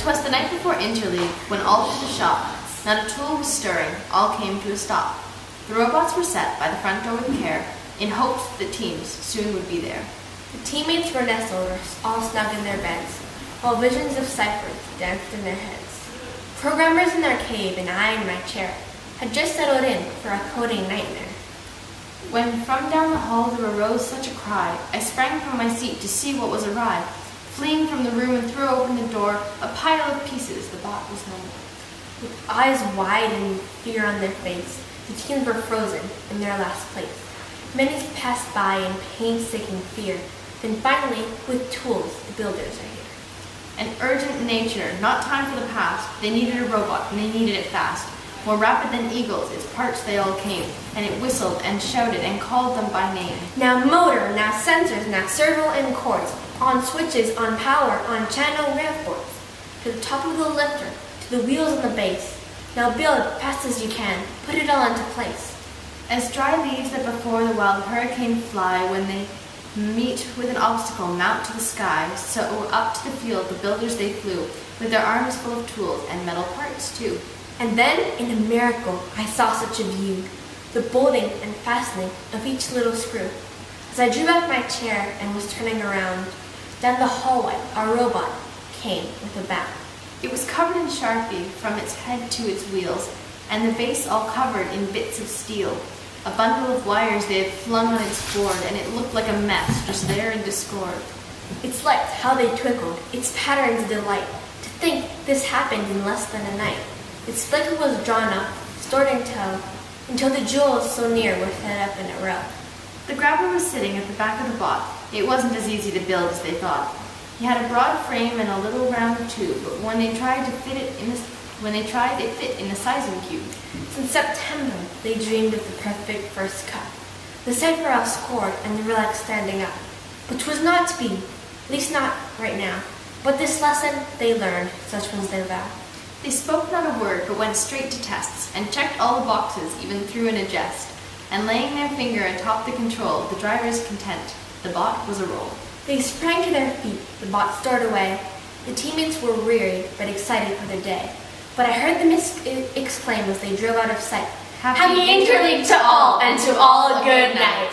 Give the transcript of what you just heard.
'twas the night before Interleague, when all through the shop, not a tool was stirring, all came to a stop. The robots were set by the front door with care, in hopes that the teams soon would be there. The teammates were nestled, all snug in their beds, while visions of ciphers danced in their heads. Programmers in their cave and I in my chair had just settled in for a coding nightmare. When from down the hall there arose such a cry, I sprang from my seat to see what was awry. Fleeing from the room and threw open the door, a pile of pieces, the bot was no more. With eyes wide and fear on their face, the teams were frozen in their last place. Minutes passed by in painstaking fear. Then finally, with tools, the builders are here. An urgent nature, not time for the past. They needed a robot, and they needed it fast. More rapid than eagles, its parts they all came, and it whistled and shouted and called them by name. Now motor, now sensors, now servo and cords, on switches, on power, on channel ramp boards. To the top of the lifter, to the wheels on the base. Now build fast as you can, put it all into place. As dry leaves that before the wild hurricane fly, when they meet with an obstacle, mount to the sky, so up to the field the builders they flew, with their arms full of tools and metal parts too. And then, in a miracle, I saw such a view, the bolting and fastening of each little screw. As I drew back my chair and was turning around, down the hallway our robot came with a bound. It was covered in Sharpie from its head to its wheels, and the base all covered in bits of steel. A bundle of wires they had flung on its board, and it looked like a mess, just there in discord. Its lights, how they twinkled, its patterns a delight. To think this happened in less than a night. Its flicker was drawn up, stored in tow, until the jewels so near were set up in a row. The grabber was sitting at the back of the bot. It wasn't as easy to build as they thought. He had a broad frame and a little round tube, but when they tried, it fit in a sizing cube. Since September, they dreamed of the perfect first cut. The cipher all scored and the relic standing up. But 'twas not to be, at least not right now. But this lesson they learned, such was their vow. They spoke not a word, but went straight to tests, and checked all the boxes, even threw in a jest. And laying their finger atop the control, the driver's content, the bot was a roll. They sprang to their feet, the bot stored away. The teammates were wearied, but excited for their day. But I heard them exclaim as they drove out of sight, "Happy Interleague to all, and to all a good night."